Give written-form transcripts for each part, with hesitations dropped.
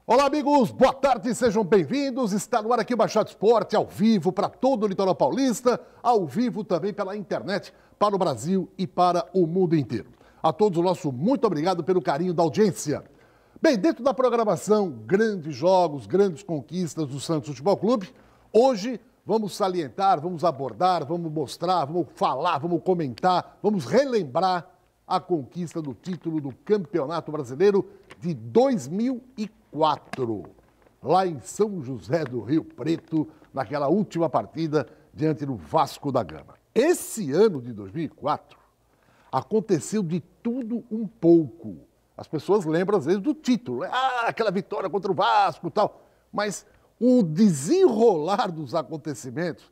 Olá, amigos, boa tarde, sejam bem-vindos. Está no ar aqui o Baixada Esporte, ao vivo para todo o litoral paulista, ao vivo também pela internet, para o Brasil e para o mundo inteiro. A todos o nosso muito obrigado pelo carinho da audiência. Bem, dentro da programação, grandes jogos, grandes conquistas do Santos Futebol Clube, hoje vamos salientar, vamos abordar, vamos mostrar, vamos falar, vamos comentar, vamos relembrar a conquista do título do Campeonato Brasileiro de 2004, lá em São José do Rio Preto, naquela última partida diante do Vasco da Gama. Esse ano de 2004 aconteceu de tudo um pouco. As pessoas lembram às vezes do título, aquela vitória contra o Vasco e tal, mas o desenrolar dos acontecimentos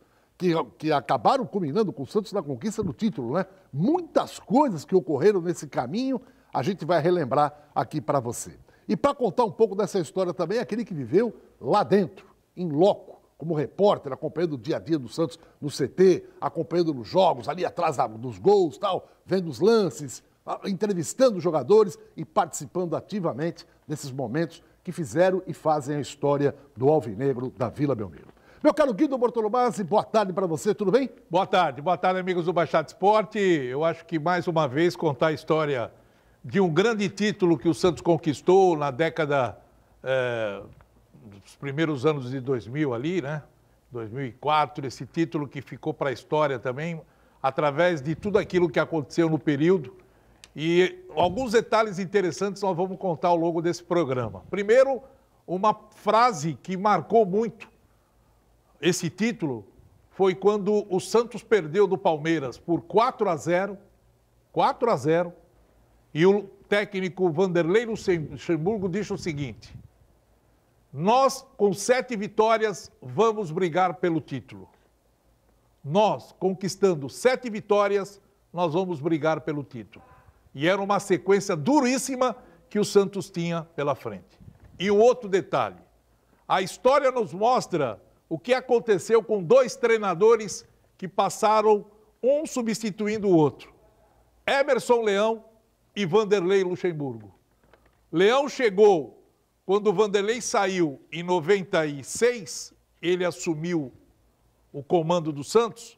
que acabaram culminando com o Santos na conquista do título, né? Muitas coisas que ocorreram nesse caminho, a gente vai relembrar aqui para você. E para contar um pouco dessa história também, aquele que viveu lá dentro, em loco, como repórter, acompanhando o dia a dia do Santos no CT, acompanhando nos jogos, ali atrás dos gols, tal, vendo os lances, entrevistando os jogadores e participando ativamente desses momentos que fizeram e fazem a história do Alvinegro da Vila Belmiro. Meu caro Guido Bortolomazzi, boa tarde para você, tudo bem? Boa tarde, amigos do Baixada Esporte. Eu acho que mais uma vez contar a história de um grande título que o Santos conquistou na década dos primeiros anos de 2000 ali, né? 2004, esse título que ficou para a história também, através de tudo aquilo que aconteceu no período. E alguns detalhes interessantes nós vamos contar ao longo desse programa. Primeiro, uma frase que marcou muito esse título foi quando o Santos perdeu do Palmeiras por 4-0, e o técnico Vanderlei Luxemburgo disse o seguinte: nós, com 7 vitórias, vamos brigar pelo título. Nós, conquistando 7 vitórias, nós vamos brigar pelo título. E era uma sequência duríssima que o Santos tinha pela frente. E um outro detalhe, a história nos mostra o que aconteceu com 2 treinadores que passaram, um substituindo o outro. Emerson Leão e Vanderlei Luxemburgo. Leão chegou quando o Vanderlei saiu em 96, ele assumiu o comando do Santos.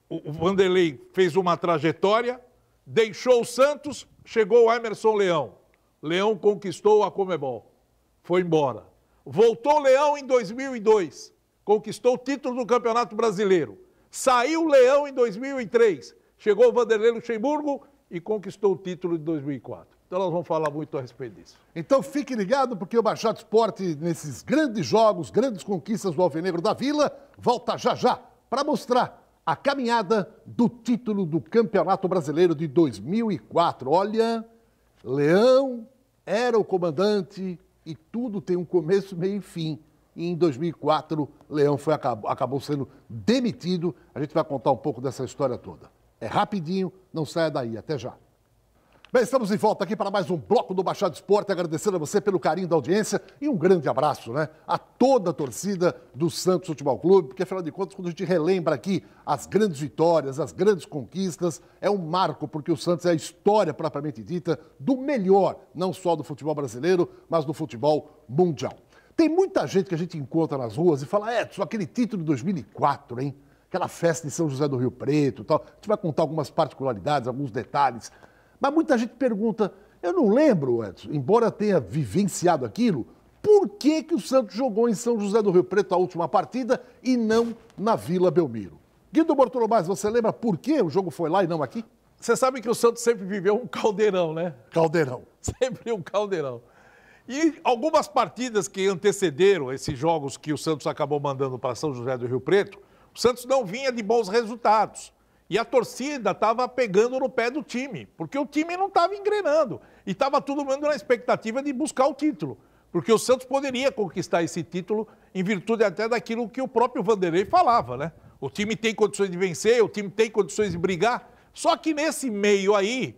O Vanderlei fez uma trajetória, deixou o Santos, chegou o Emerson Leão. Leão conquistou a Conmebol, foi embora. Voltou o Leão em 2002, conquistou o título do Campeonato Brasileiro. Saiu o Leão em 2003, chegou o Vanderlei Luxemburgo e conquistou o título de 2004. Então nós vamos falar muito a respeito disso. Então fique ligado, porque o Baixada Esporte, nesses grandes jogos, grandes conquistas do Alvinegro da Vila, volta já já para mostrar a caminhada do título do Campeonato Brasileiro de 2004. Olha, Leão era o comandante e tudo tem um começo, meio e fim. E em 2004, Leão acabou sendo demitido. A gente vai contar um pouco dessa história toda. É rapidinho, não saia daí. Até já. Bem, estamos de volta aqui para mais um bloco do Baixada Esporte, agradecendo a você pelo carinho da audiência e um grande abraço, né, a toda a torcida do Santos Futebol Clube, porque afinal de contas, quando a gente relembra aqui as grandes vitórias, as grandes conquistas, é um marco, porque o Santos é a história propriamente dita do melhor, não só do futebol brasileiro, mas do futebol mundial. Tem muita gente que a gente encontra nas ruas e fala, Edson, aquele título de 2004, hein, aquela festa em São José do Rio Preto e tal. A gente vai contar algumas particularidades, alguns detalhes. Mas muita gente pergunta, eu não lembro, Edson, embora tenha vivenciado aquilo, por que o Santos jogou em São José do Rio Preto a última partida e não na Vila Belmiro? Guido Bortolomazzi, você lembra por que o jogo foi lá e não aqui? Você sabe que o Santos sempre viveu um caldeirão, né? Caldeirão. Sempre um caldeirão. E algumas partidas que antecederam esses jogos que o Santos acabou mandando para São José do Rio Preto, o Santos não vinha de bons resultados. E a torcida estava pegando no pé do time, porque o time não estava engrenando. E estava todo mundo na expectativa de buscar o título. Porque o Santos poderia conquistar esse título em virtude até daquilo que o próprio Vanderlei falava, né? O time tem condições de vencer, o time tem condições de brigar. Só que nesse meio aí,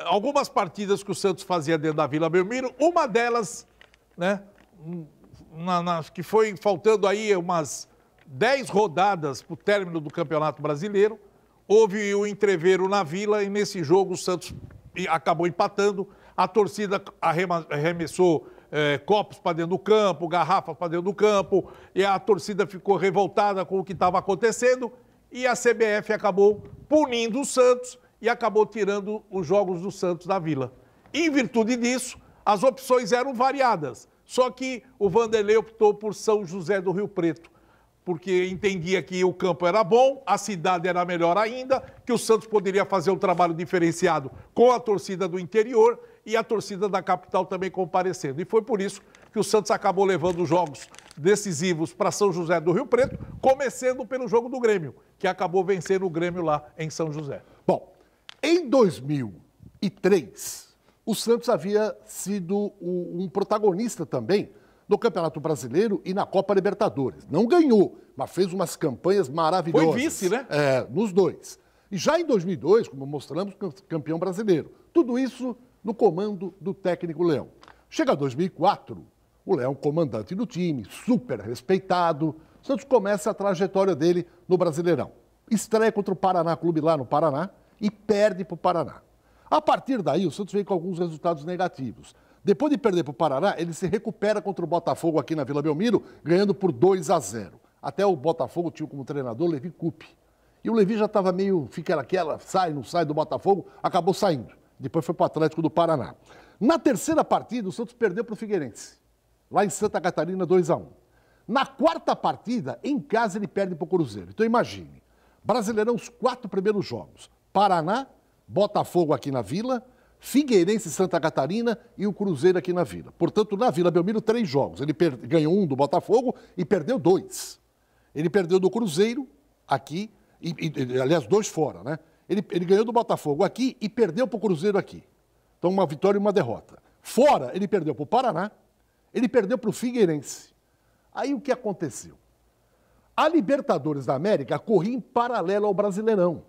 algumas partidas que o Santos fazia dentro da Vila Belmiro, uma delas, né, que foi faltando aí umas 10 rodadas para o término do Campeonato Brasileiro, houve o entreveiro na Vila e nesse jogo o Santos acabou empatando. A torcida arremessou copos para dentro do campo, garrafas para dentro do campo, e a torcida ficou revoltada com o que estava acontecendo, e a CBF acabou punindo o Santos e acabou tirando os jogos do Santos da Vila. Em virtude disso, as opções eram variadas, só que o Vanderlei optou por São José do Rio Preto, porque entendia que o campo era bom, a cidade era melhor ainda, que o Santos poderia fazer um trabalho diferenciado com a torcida do interior e a torcida da capital também comparecendo. E foi por isso que o Santos acabou levando os jogos decisivos para São José do Rio Preto, começando pelo jogo do Grêmio, que acabou vencendo o Grêmio lá em São José. Bom, em 2003, o Santos havia sido um protagonista também no Campeonato Brasileiro e na Copa Libertadores. Não ganhou, mas fez umas campanhas maravilhosas. Foi vice, né? Nos dois. E já em 2002, como mostramos, campeão brasileiro. Tudo isso no comando do técnico Leão. Chega 2004, o Leão comandante do time, super respeitado. O Santos começa a trajetória dele no Brasileirão. Estreia contra o Paraná Clube lá no Paraná e perde para o Paraná. A partir daí, o Santos vem com alguns resultados negativos. Depois de perder para o Paraná, ele se recupera contra o Botafogo aqui na Vila Belmiro, ganhando por 2-0. Até o Botafogo tinha como treinador Levi Coupe. E o Levi já estava meio, fica naquela, sai, não sai do Botafogo, acabou saindo. Depois foi para o Atlético do Paraná. Na terceira partida, o Santos perdeu para o Figueirense, lá em Santa Catarina, 2-1. Na quarta partida, em casa, ele perde para o Cruzeiro. Então imagine, Brasileirão, os 4 primeiros jogos. Paraná, Botafogo aqui na Vila, Figueirense, Santa Catarina e o Cruzeiro aqui na Vila. Portanto, na Vila Belmiro, 3 jogos. Ele ganhou 1 do Botafogo e perdeu 2. Ele perdeu do Cruzeiro aqui, aliás, 2 fora, né? Ele ganhou do Botafogo aqui e perdeu para o Cruzeiro aqui. Então, uma vitória e uma derrota. Fora, ele perdeu para o Paraná, ele perdeu para o Figueirense. Aí o que aconteceu? A Libertadores da América corria em paralelo ao Brasileirão.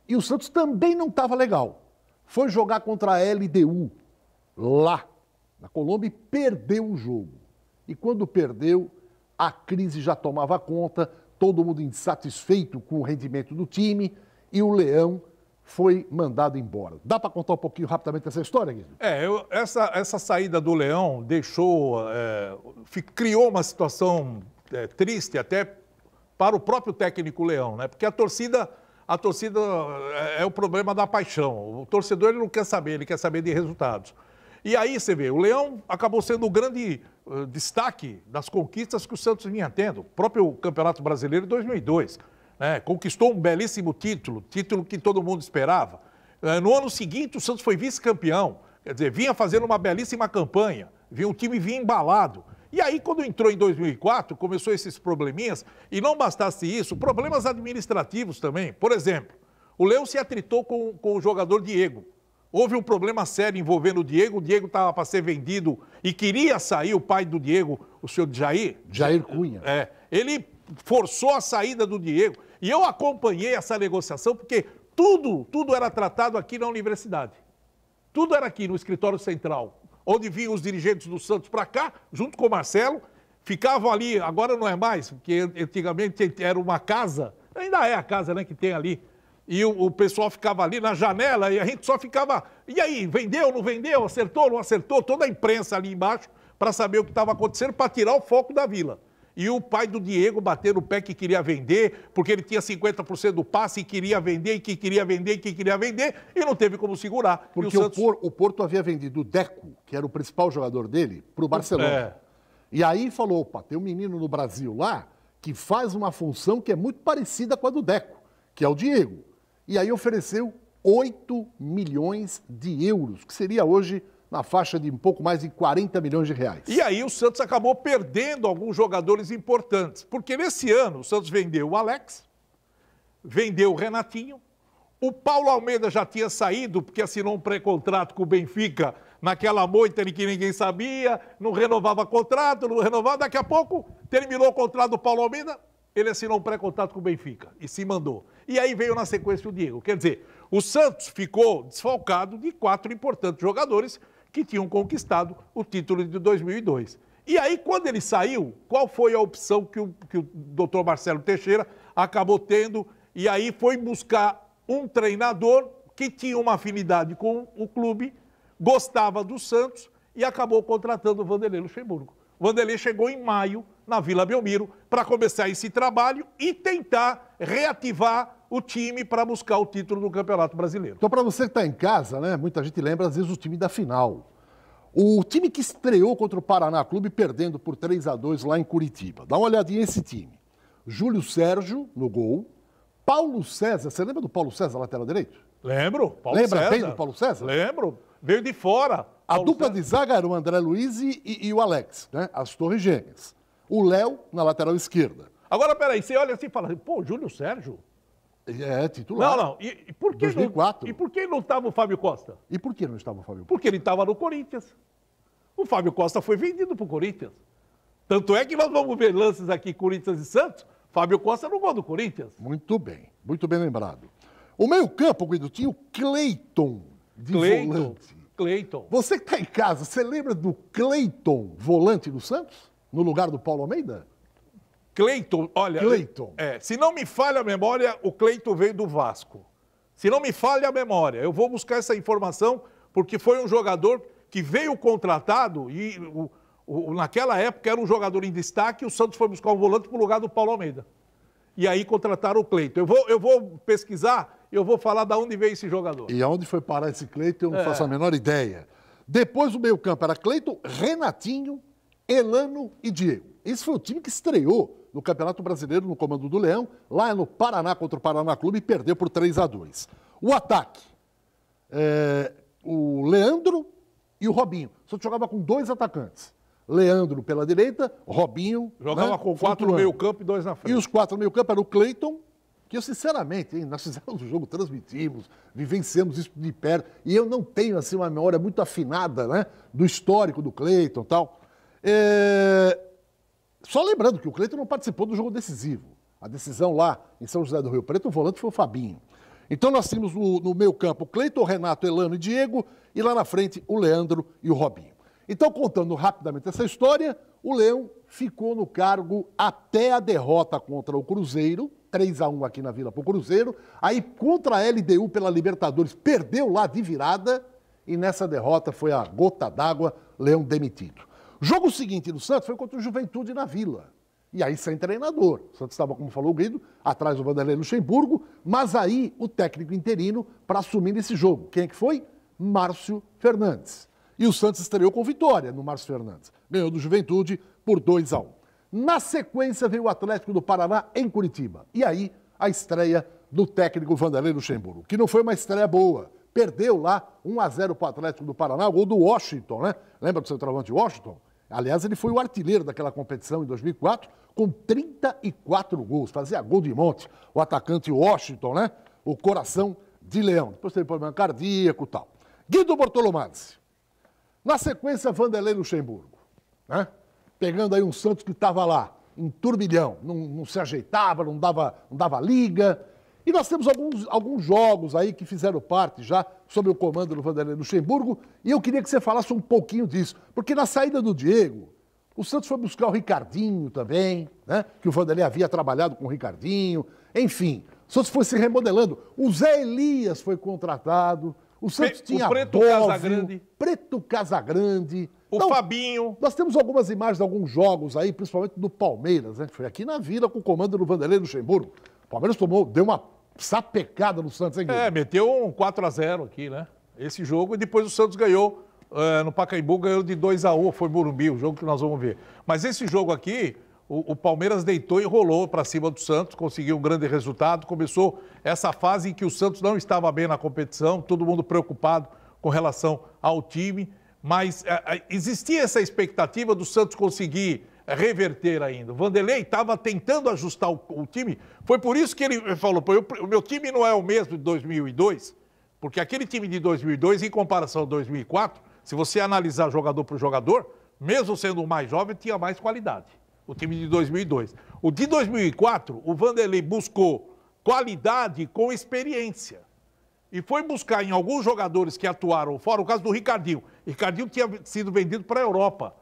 E o Santos também não estava legal. Foi jogar contra a LDU, lá, na Colômbia, e perdeu o jogo. E quando perdeu, a crise já tomava conta, todo mundo insatisfeito com o rendimento do time, e o Leão foi mandado embora. Dá para contar um pouquinho rapidamente essa história, Guilherme? Essa saída do Leão criou uma situação triste até para o próprio técnico Leão, né? Porque a torcida é o problema da paixão. O torcedor ele não quer saber, ele quer saber de resultados. E aí você vê, o Leão acabou sendo o grande destaque das conquistas que o Santos vinha tendo. O próprio Campeonato Brasileiro de 2002, né? Conquistou um belíssimo título que todo mundo esperava. No ano seguinte, o Santos foi vice-campeão. Quer dizer, vinha fazendo uma belíssima campanha. O time vinha embalado. E aí, quando entrou em 2004, começou esses probleminhas, e não bastasse isso, problemas administrativos também. Por exemplo, o Leão se atritou com o jogador Diego. Houve um problema sério envolvendo o Diego estava para ser vendido e queria sair, o pai do Diego, o senhor Jair. Jair Cunha. Ele forçou a saída do Diego. E eu acompanhei essa negociação porque tudo era tratado aqui na universidade. Tudo era aqui no escritório central, onde vinham os dirigentes do Santos para cá, junto com o Marcelo, ficavam ali, agora não é mais, porque antigamente era uma casa, ainda é a casa, né, que tem ali, e o pessoal ficava ali na janela e a gente só ficava, e aí, vendeu, não vendeu, acertou, não acertou, toda a imprensa ali embaixo para saber o que estava acontecendo, para tirar o foco da Vila. E o pai do Diego bateu no pé que queria vender, porque ele tinha 50% do passe e queria vender, e não teve como segurar. Porque o Porto havia vendido o Deco, que era o principal jogador dele, para o Barcelona. E aí falou, opa, tem um menino no Brasil lá que faz uma função que é muito parecida com a do Deco, que é o Diego. E aí ofereceu 8 milhões de euros, que seria hoje na faixa de um pouco mais de 40 milhões de reais. E aí o Santos acabou perdendo alguns jogadores importantes, porque nesse ano o Santos vendeu o Alex, vendeu o Renatinho, o Paulo Almeida já tinha saído porque assinou um pré-contrato com o Benfica naquela moita que ninguém sabia, não renovava contrato, não renovava, daqui a pouco terminou o contrato do Paulo Almeida, ele assinou um pré-contrato com o Benfica e se mandou. E aí veio na sequência o Diego. Quer dizer, o Santos ficou desfalcado de 4 importantes jogadores que tinham conquistado o título de 2002. E aí, quando ele saiu, qual foi a opção que o doutor Marcelo Teixeira acabou tendo? E aí foi buscar um treinador que tinha uma afinidade com o clube, gostava do Santos e acabou contratando o Vanderlei Luxemburgo. O Vanderlei chegou em maio na Vila Belmiro para começar esse trabalho e tentar reativar o time para buscar o título do Campeonato Brasileiro. Então, para você que está em casa, né, muita gente lembra, às vezes, o time da final. O time que estreou contra o Paraná Clube, perdendo por 3-2 lá em Curitiba. Dá uma olhadinha nesse time. Júlio Sérgio, no gol. Paulo César, você lembra do Paulo César, lateral direito? Lembro. Paulo Lembra César. bem do Paulo César? Lembro. Veio de fora. A Paulo dupla César. de zaga era o André Luiz e o Alex, né? As Torres Gêmeas. O Léo na lateral esquerda. Agora, peraí, você olha assim e fala, pô, Júlio Sérgio? É, titular. Não. E por que 2004. E por que não estava o Fábio Costa? E por que não estava o Fábio? Porque ele estava no Corinthians. O Fábio Costa foi vendido para o Corinthians. Tanto é que nós vamos ver lances aqui, Corinthians e Santos, Fábio Costa no gol do Corinthians. Muito bem lembrado. O meio-campo, Guido, tinha o Cleiton de volante. Cleiton. Você que está em casa, você lembra do Cleiton, volante do Santos? No lugar do Paulo Almeida? Cleiton, olha. Cleiton. Se não me falha a memória, o Cleiton veio do Vasco. Se não me falha a memória, eu vou buscar essa informação, porque foi um jogador que veio contratado e naquela época era um jogador em destaque e o Santos foi buscar um volante para o lugar do Paulo Almeida. E aí contrataram o Cleiton. Eu vou pesquisar, eu vou falar de onde veio esse jogador. E aonde foi parar esse Cleiton, eu não faço a menor ideia. Depois o meio-campo era Cleiton, Renatinho, Elano e Diego. Esse foi o time que estreou no Campeonato Brasileiro no comando do Leão, lá no Paraná contra o Paraná Clube, e perdeu por 3-2. O ataque, o Leandro e o Robinho. Só jogava com 2 atacantes. Leandro pela direita, Robinho... Jogava com 4 no meio-campo e 2 na frente. E os 4 no meio-campo era o Cleiton, que eu sinceramente, nós fizemos o jogo, transmitimos, vivenciamos isso de perto, e eu não tenho assim uma memória muito afinada, né, do histórico do Cleiton e tal. Só lembrando que o Cleiton não participou do jogo decisivo. A decisão lá em São José do Rio Preto, o volante foi o Fabinho. Então nós tínhamos no meio-campo o Cleiton, Renato, Elano e Diego, e lá na frente o Leandro e o Robinho. Então, contando rapidamente essa história, o Leão ficou no cargo até a derrota contra o Cruzeiro, 3-1 aqui na Vila para o Cruzeiro, aí contra a LDU pela Libertadores, perdeu lá de virada, e nessa derrota foi a gota d'água, Leão demitido. O jogo seguinte do Santos foi contra o Juventude na Vila. E aí sem treinador. O Santos estava, como falou o Guido, atrás do Vanderlei Luxemburgo, mas aí o técnico interino para assumir esse jogo. Quem é que foi? Márcio Fernandes. E o Santos estreou com vitória no Márcio Fernandes. Ganhou do Juventude por 2-1. Na sequência veio o Atlético do Paraná em Curitiba. E aí a estreia do técnico Vanderlei Luxemburgo, que não foi uma estreia boa. Perdeu lá 1-0 para o Atlético do Paraná, o gol do Washington, né? Lembra do centroavante Washington? Aliás, ele foi o artilheiro daquela competição em 2004, com 34 gols. Fazia gol de monte. O atacante Washington, né? O coração de leão. Depois teve problema cardíaco e tal. Guido Bortolomazzi. Na sequência, Vanderlei Luxemburgo, né? Pegando aí um Santos que estava lá, em turbilhão, não se ajeitava, não dava liga. E nós temos alguns jogos aí que fizeram parte já sob o comando do Vanderlei Luxemburgo, e eu queria que você falasse um pouquinho disso, porque na saída do Diego, o Santos foi buscar o Ricardinho também, né? Que o Vanderlei havia trabalhado com o Ricardinho, enfim, o Santos foi se remodelando. O Zé Elias foi contratado, o Santos tinha Preto Casagrande, o então, Fabinho. Nós temos algumas imagens de alguns jogos aí, principalmente do Palmeiras, né? Foi aqui na Vila com o comando do Vanderlei Luxemburgo. O Palmeiras deu uma sapecada no Santos, hein, Guilherme? Meteu um 4-0 aqui, né? Esse jogo, e depois o Santos ganhou no Pacaembu, ganhou de 2-1, foi Morumbi, o jogo que nós vamos ver. Mas esse jogo aqui, o Palmeiras deitou e rolou para cima do Santos, conseguiu um grande resultado, começou essa fase em que o Santos não estava bem na competição, todo mundo preocupado com relação ao time, mas existia essa expectativa do Santos conseguir reverter ainda. O Vanderlei estava tentando ajustar o time, foi por isso que ele falou, o meu time não é o mesmo de 2002, porque aquele time de 2002, em comparação a 2004, se você analisar jogador por jogador, mesmo sendo o mais jovem, tinha mais qualidade. O time de 2002. O de 2004, o Vanderlei buscou qualidade com experiência. E foi buscar em alguns jogadores que atuaram fora, o caso do Ricardinho. Ricardinho tinha sido vendido para a Europa,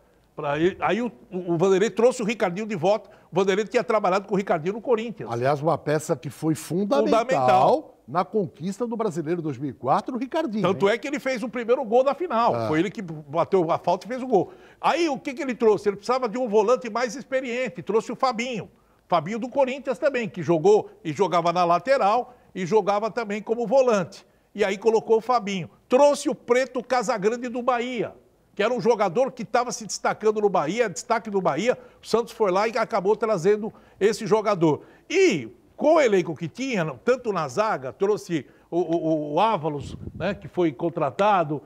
Aí o Vanderlei trouxe o Ricardinho de volta. O Vanderlei tinha trabalhado com o Ricardinho no Corinthians. Aliás, uma peça que foi fundamental na conquista do Brasileiro 2004, o Ricardinho. Tanto é que ele fez o primeiro gol da final. Foi ele que bateu a falta e fez o gol. Aí o que ele trouxe? Ele precisava de um volante mais experiente. Trouxe o Fabinho. Fabinho do Corinthians também, que jogou e jogava na lateral e jogava também como volante. E aí colocou o Fabinho. Trouxe o Preto Casagrande do Bahia, que era um jogador que estava se destacando no Bahia, destaque do Bahia. O Santos foi lá e acabou trazendo esse jogador. E com o elenco que tinha, tanto na zaga, trouxe o Ávalos, né, que foi contratado,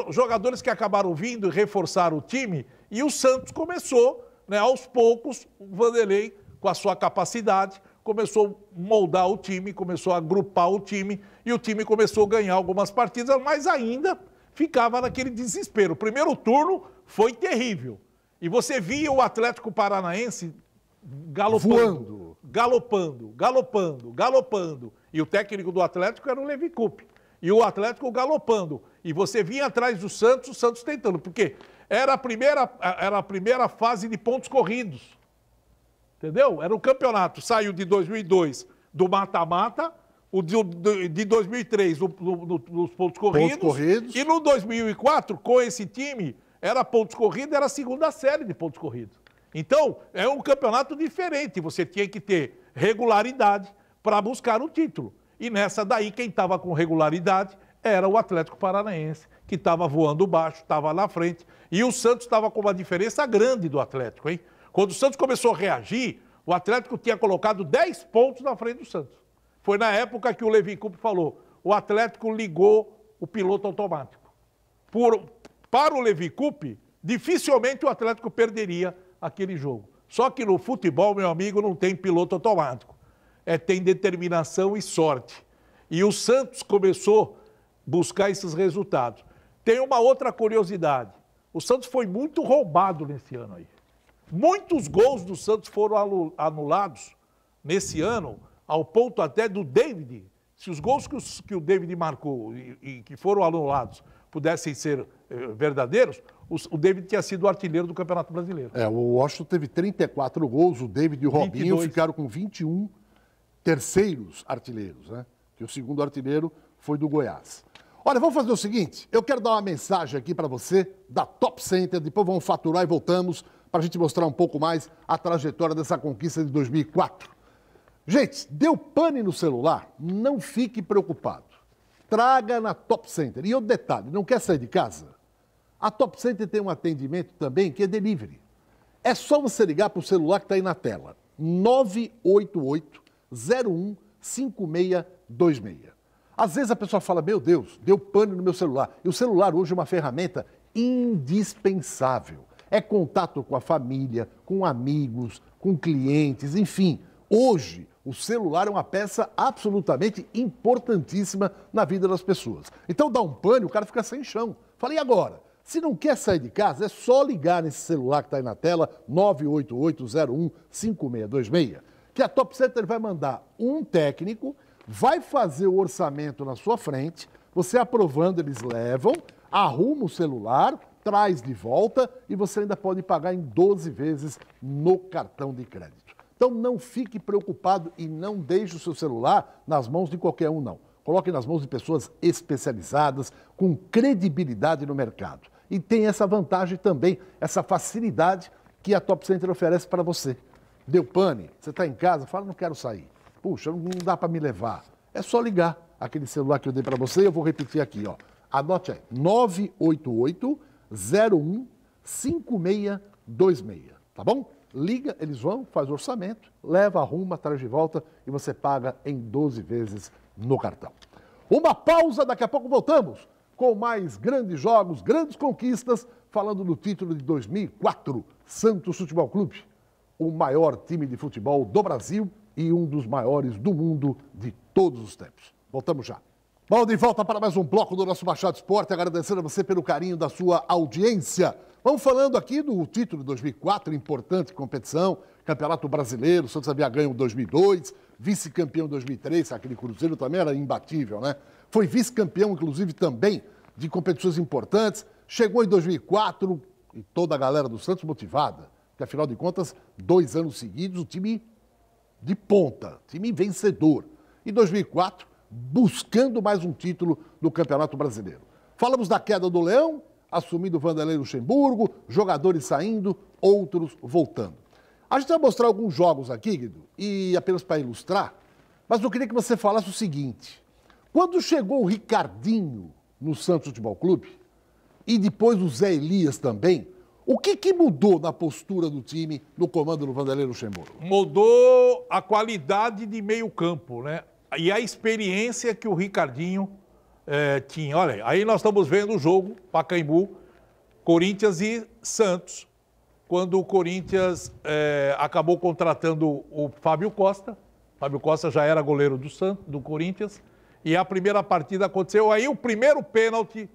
jogadores que acabaram vindo e reforçaram o time, e o Santos começou, né, aos poucos, o Vanderlei, com a sua capacidade, começou a moldar o time, começou a agrupar o time, e o time começou a ganhar algumas partidas, mas ainda ficava naquele desespero. O primeiro turno foi terrível. E você via o Atlético Paranaense galopando, galopando. E o técnico do Atlético era o Levi Coupe. E o Atlético galopando. E você vinha atrás do Santos, o Santos tentando. Porque era a primeira fase de pontos corridos. Entendeu? Era o campeonato. Saiu de 2002 do mata-mata, o de 2003 nos pontos corridos. E no 2004, com esse time, era pontos corridos, era a segunda série de pontos corridos. Então, é um campeonato diferente. Você tinha que ter regularidade para buscar o título. E nessa daí, quem estava com regularidade era o Atlético Paranaense, que estava voando baixo, estava na frente. E o Santos estava com uma diferença grande do Atlético, hein? Quando o Santos começou a reagir, o Atlético tinha colocado 10 pontos na frente do Santos. Foi na época que o Levi Coupe falou, o Atlético ligou o piloto automático. Para o Levi Coupe, dificilmente o Atlético perderia aquele jogo. Só que no futebol, meu amigo, não tem piloto automático. Tem determinação e sorte. E o Santos começou a buscar esses resultados. Tem uma outra curiosidade. O Santos foi muito roubado nesse ano aí. Muitos gols do Santos foram anulados nesse ano, ao ponto até do David. Se os gols que o David marcou e que foram anulados pudessem ser verdadeiros, o David tinha sido o artilheiro do Campeonato Brasileiro. O Washington teve 34 gols, o David e o Robinho 22. Ficaram com 21 terceiros artilheiros, né? Que o segundo artilheiro foi do Goiás. Olha, vamos fazer o seguinte, eu quero dar uma mensagem aqui para você da Top Center, depois vamos faturar e voltamos para a gente mostrar um pouco mais a trajetória dessa conquista de 2004. Gente, deu pane no celular? Não fique preocupado. Traga na Top Center. E outro detalhe, não quer sair de casa? A Top Center tem um atendimento também que é delivery. É só você ligar para o celular que está aí na tela. 988-01-5626. Às vezes a pessoa fala, meu Deus, deu pane no meu celular. E o celular hoje é uma ferramenta indispensável. É contato com a família, com amigos, com clientes, enfim. Hoje, o celular é uma peça absolutamente importantíssima na vida das pessoas. Então dá um pane, o cara fica sem chão. Falei, agora? Se não quer sair de casa, é só ligar nesse celular que está aí na tela, 988-01-5626, que a Top Center vai mandar um técnico, vai fazer o orçamento na sua frente, você aprovando, eles levam, arruma o celular, traz de volta e você ainda pode pagar em 12 vezes no cartão de crédito. Então não fique preocupado e não deixe o seu celular nas mãos de qualquer um, não. Coloque nas mãos de pessoas especializadas, com credibilidade no mercado. E tem essa vantagem também, essa facilidade que a Top Center oferece para você. Deu pane, você está em casa, fala, não quero sair. Puxa, não dá para me levar. É só ligar aquele celular que eu dei para você, eu vou repetir aqui, ó. Anote aí, 988-01-5626, tá bom? Liga, eles vão, faz o orçamento, leva, arruma, traz de volta e você paga em 12 vezes no cartão. Uma pausa, daqui a pouco voltamos com mais grandes jogos, grandes conquistas, falando do título de 2004, Santos Futebol Clube, o maior time de futebol do Brasil e um dos maiores do mundo de todos os tempos. Voltamos já. Bom, de volta para mais um bloco do nosso Baixado Esporte, agradecendo a você pelo carinho da sua audiência. Vamos falando aqui do título de 2004, importante competição, Campeonato Brasileiro, o Santos havia ganho em 2002, vice-campeão em 2003, aquele Cruzeiro também era imbatível, né? Foi vice-campeão, inclusive, também de competições importantes, chegou em 2004, e toda a galera do Santos motivada, porque afinal de contas, 2 anos seguidos, o time de ponta, time vencedor. Em 2004, buscando mais um título no Campeonato Brasileiro. Falamos da queda do Leão, assumindo o Vanderlei Luxemburgo, jogadores saindo, outros voltando. A gente vai mostrar alguns jogos aqui, Guido, e apenas para ilustrar, mas eu queria que você falasse o seguinte. Quando chegou o Ricardinho no Santos Futebol Clube, e depois o Zé Elias também, o que mudou na postura do time no comando do Vanderlei Luxemburgo? Mudou a qualidade de meio campo, né? E a experiência que o Ricardinho tinha. Olha, aí nós estamos vendo o jogo, Pacaembu, Corinthians e Santos, quando o Corinthians acabou contratando o Fábio Costa. Fábio Costa já era goleiro do Corinthians. E a primeira partida aconteceu. Aí o primeiro pênalti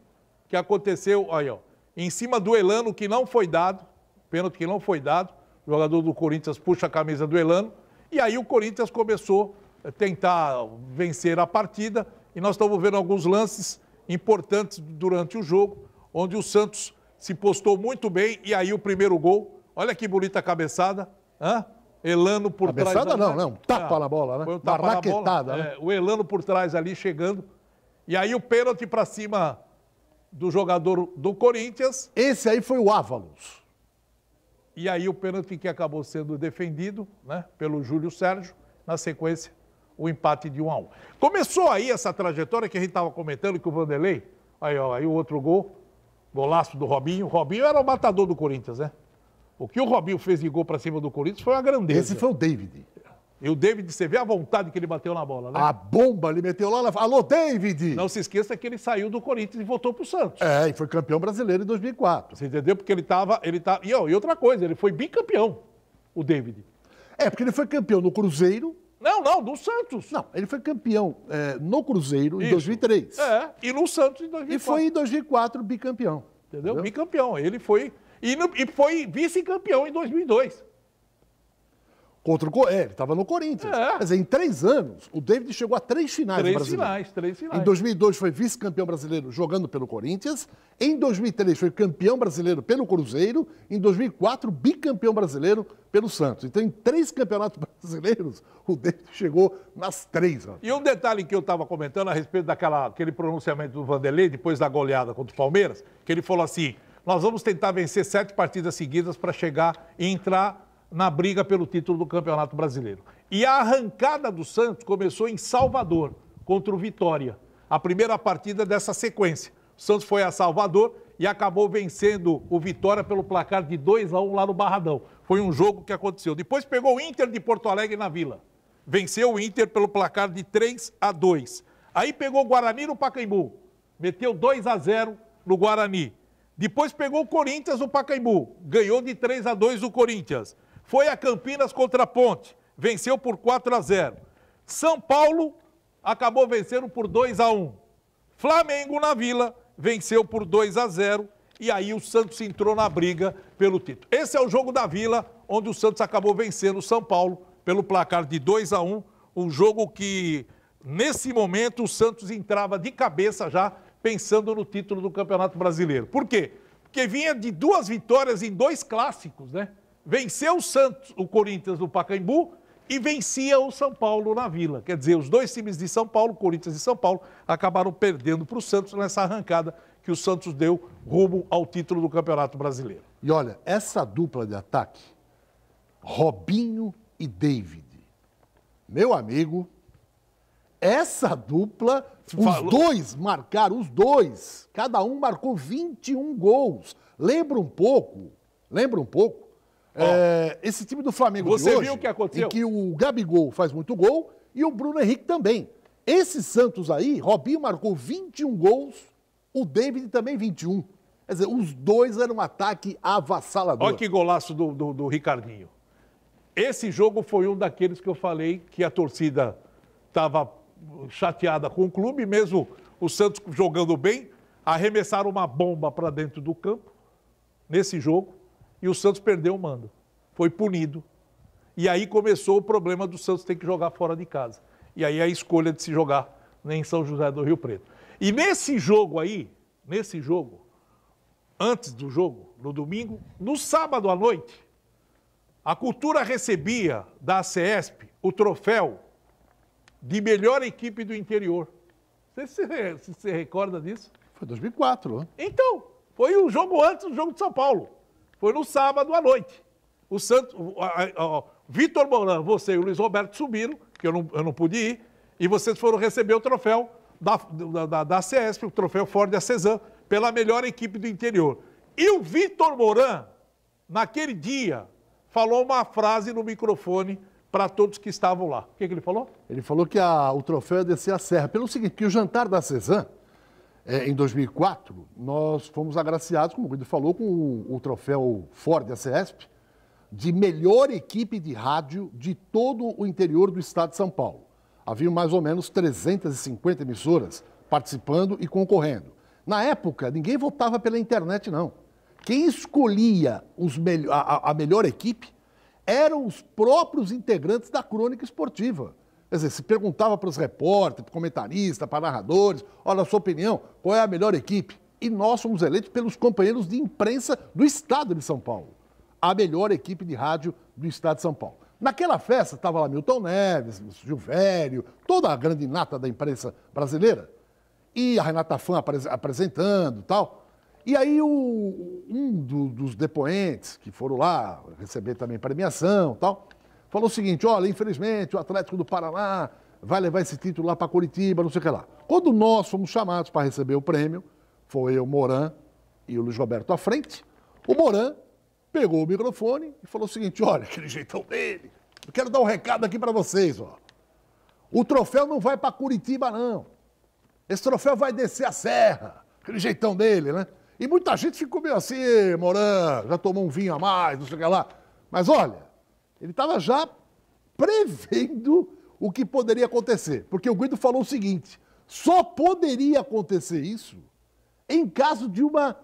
que aconteceu, aí, ó, em cima do Elano, que não foi dado. Pênalti que não foi dado. O jogador do Corinthians puxa a camisa do Elano. E aí o Corinthians começou a tentar vencer a partida. E nós estamos vendo alguns lances importantes durante o jogo, onde o Santos se postou muito bem. E aí o primeiro gol, olha que bonita cabeçada. Elano por trás. Cabeçada não, né? Um tapa na bola, né? Foi um tapa uma raquetada, né? né? O Elano por trás ali chegando. E aí o pênalti para cima do jogador do Corinthians. Esse aí foi o Ávalos. E aí o pênalti que acabou sendo defendido, né, pelo Júlio Sérgio. Na sequência, o empate de 1-1. Começou aí essa trajetória que a gente estava comentando, que o Vanderlei, aí, ó, aí o outro gol, golaço do Robinho. O Robinho era o matador do Corinthians, né? O que o Robinho fez de gol para cima do Corinthians foi uma grandeza. Esse foi o David. E o David, você vê a vontade que ele bateu na bola, né? A bomba, ele meteu lá, alô, David! Não se esqueça que ele saiu do Corinthians e voltou pro Santos. E foi campeão brasileiro em 2004. Você entendeu? Porque ele tava... E outra coisa, ele foi bicampeão, o David. Porque ele foi campeão no Cruzeiro. Não, do Santos. Não, ele foi campeão no Cruzeiro em 2003. E no Santos em 2004. E foi em 2004 bicampeão. Entendeu? Bicampeão. Ele foi... E foi vice-campeão em 2002. Ele estava no Corinthians. Quer dizer, em 3 anos, o David chegou a 3 finais brasileiros. 3 finais. Em 2002 foi vice-campeão brasileiro jogando pelo Corinthians. Em 2003 foi campeão brasileiro pelo Cruzeiro. Em 2004, bicampeão brasileiro pelo Santos. Então, em 3 campeonatos brasileiros, o David chegou nas 3. Ó. E um detalhe que eu estava comentando a respeito daquele pronunciamento do Vanderlei, depois da goleada contra o Palmeiras, que ele falou assim, nós vamos tentar vencer 7 partidas seguidas para chegar e entrar na briga pelo título do Campeonato Brasileiro. E a arrancada do Santos começou em Salvador, contra o Vitória. A primeira partida dessa sequência. O Santos foi a Salvador e acabou vencendo o Vitória pelo placar de 2-1 lá no Barradão. Foi um jogo que aconteceu. Depois pegou o Inter de Porto Alegre na Vila. Venceu o Inter pelo placar de 3-2. Aí pegou o Guarani no Pacaembu. Meteu 2-0 no Guarani. Depois pegou o Corinthians no Pacaembu. Ganhou de 3-2 do Corinthians. Foi a Campinas contra a Ponte, venceu por 4-0. São Paulo acabou vencendo por 2-1. Flamengo na Vila venceu por 2-0 e aí o Santos entrou na briga pelo título. Esse é o jogo da Vila, onde o Santos acabou vencendo o São Paulo pelo placar de 2-1, um jogo que nesse momento o Santos entrava de cabeça já pensando no título do Campeonato Brasileiro. Por quê? Porque vinha de 2 vitórias em 2 clássicos, né? Venceu o Corinthians no Pacaembu e vencia o São Paulo na Vila. Quer dizer, os 2 times de São Paulo, Corinthians e São Paulo, acabaram perdendo para o Santos nessa arrancada que o Santos deu rumo ao título do Campeonato Brasileiro. E olha, essa dupla de ataque, Robinho e David, meu amigo, essa dupla, os 2 marcaram, os 2, cada um marcou 21 gols. Lembra um pouco, esse time do Flamengo Você de hoje, viu o que aconteceu? em que o Gabigol faz muito gol e o Bruno Henrique também. Esse Santos aí, Robinho marcou 21 gols, o David também 21. Quer dizer, os 2 eram um ataque avassalador. Olha que golaço do Ricardinho. Esse jogo foi um daqueles que eu falei que a torcida estava chateada com o clube, mesmo o Santos jogando bem, arremessaram uma bomba para dentro do campo nesse jogo. E o Santos perdeu o mando. Foi punido. E aí começou o problema do Santos ter que jogar fora de casa. E aí a escolha de se jogar em São José do Rio Preto. E nesse jogo aí, antes do jogo, no domingo, no sábado à noite, a Cultura recebia da CESP o troféu de melhor equipe do interior. Você se recorda disso? Foi 2004, né? Então, foi o jogo antes do jogo de São Paulo. Foi no sábado à noite. O Santos, Vitor Moran, você e o Luiz Roberto subiram, que eu não pude ir, e vocês foram receber o troféu da CESP, o troféu Ford Acezan, pela melhor equipe do interior. E o Vitor Moran, naquele dia, falou uma frase no microfone para todos que estavam lá. O que ele falou? Ele falou que o troféu ia descer a serra. Pelo seguinte, que o jantar da Acezan, em 2004, nós fomos agraciados, como o Guido falou, com o troféu Ford da CESP, de melhor equipe de rádio de todo o interior do estado de São Paulo. Havia mais ou menos 350 emissoras participando e concorrendo. Na época, ninguém votava pela internet, não. Quem escolhia a melhor equipe eram os próprios integrantes da crônica esportiva. Quer dizer, se perguntava para os repórteres, para comentaristas, para narradores, olha, na sua opinião, qual é a melhor equipe? E nós fomos eleitos pelos companheiros de imprensa do estado de São Paulo. A melhor equipe de rádio do estado de São Paulo. Naquela festa estava lá Milton Neves, Gilvério, toda a grande nata da imprensa brasileira. E a Renata Fã apresentando e tal. E aí dos depoentes que foram lá receber também premiação e tal, falou o seguinte, olha, infelizmente o Atlético do Paraná vai levar esse título lá para Curitiba, não sei o que lá. Quando nós fomos chamados para receber o prêmio, foi o Moran e o Luiz Roberto à frente, o Moran pegou o microfone e falou o seguinte, olha, aquele jeitão dele, eu quero dar um recado aqui para vocês, ó. O troféu não vai para Curitiba, não. Esse troféu vai descer a serra, aquele jeitão dele, né? E muita gente ficou meio assim, Moran, já tomou um vinho a mais, não sei o que lá. Mas olha, ele estava já prevendo o que poderia acontecer. Porque o Guido falou o seguinte, só poderia acontecer isso em caso de uma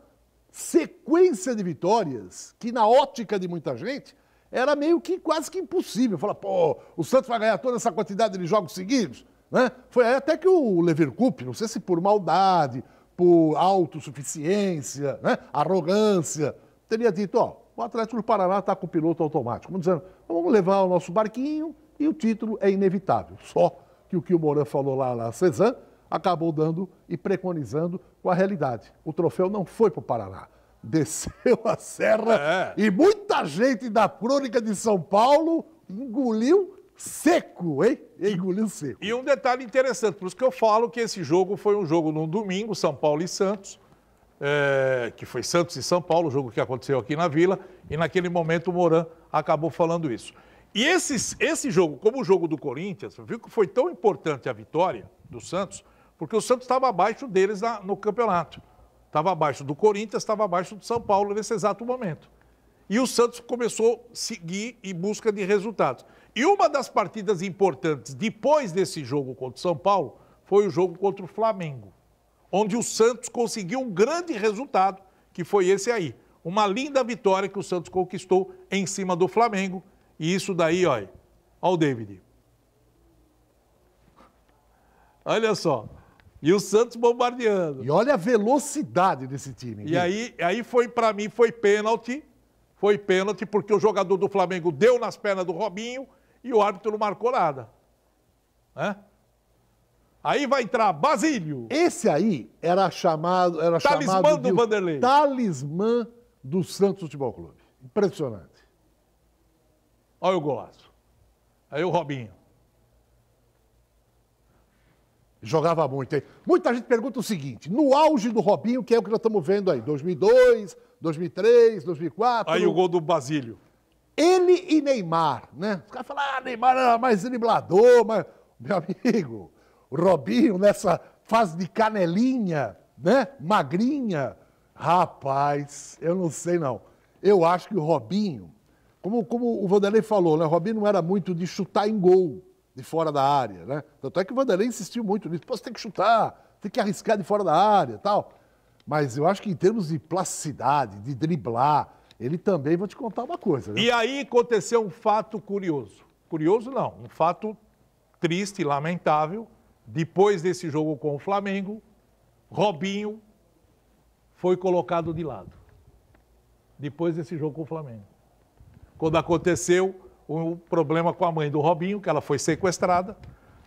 sequência de vitórias que, na ótica de muita gente, era meio que quase que impossível. Falar, pô, o Santos vai ganhar toda essa quantidade de jogos seguidos, né? Foi aí até que o Leverkusen, não sei se por maldade, por autossuficiência, né? Arrogância, teria dito, ó, o Atlético do Paraná está com o piloto automático. Como dizendo, vamos levar o nosso barquinho e o título é inevitável. Só que o Moran falou lá na Acezan acabou dando e preconizando com a realidade. O troféu não foi para o Paraná. Desceu a serra e muita gente da crônica de São Paulo engoliu seco, hein? Engoliu seco. E um detalhe interessante, por isso que eu falo que esse jogo foi um jogo num domingo, São Paulo e Santos, que foi Santos e São Paulo, o jogo que aconteceu aqui na Vila, e naquele momento o Moran acabou falando isso. E esse jogo, como o jogo do Corinthians, viu que foi tão importante a vitória do Santos, porque o Santos estava abaixo deles no campeonato. Estava abaixo do Corinthians, estava abaixo do São Paulo nesse exato momento. E o Santos começou a seguir em busca de resultados. E uma das partidas importantes depois desse jogo contra o São Paulo foi o jogo contra o Flamengo, onde o Santos conseguiu um grande resultado, que foi esse aí. Uma linda vitória que o Santos conquistou em cima do Flamengo. E isso daí, olha o David. Olha só. E o Santos bombardeando. E olha a velocidade desse time. E aí foi, para mim, foi pênalti. Foi pênalti porque o jogador do Flamengo deu nas pernas do Robinho e o árbitro não marcou nada. Aí vai entrar Basílio. Esse aí era chamado do Vanderlei. Talismã do Santos Futebol Clube. Impressionante. Olha o golaço. Aí o Robinho. Jogava muito, hein? Muita gente pergunta o seguinte, no auge do Robinho, que é o que nós estamos vendo aí, 2002, 2003, 2004... Aí o gol do Basílio. Ele e Neymar, né? Os caras falam, Neymar era mais driblador, mas... Meu amigo, o Robinho nessa fase de canelinha, né? Magrinha. Rapaz, eu não sei não. Eu acho que o Robinho, como o Vanderlei falou, né? O Robinho não era muito de chutar em gol de fora da área, né? Tanto é que o Vanderlei insistiu muito nisso. Pô, você tem que chutar, tem que arriscar de fora da área e tal. Mas eu acho que em termos de plasticidade, de driblar, ele também, vou te contar uma coisa. Né? E aí aconteceu um fato curioso. Curioso não, um fato triste, lamentável. Depois desse jogo com o Flamengo, Robinho foi colocado de lado. depois desse jogo com o Flamengo. Quando aconteceu o problema com a mãe do Robinho, que ela foi sequestrada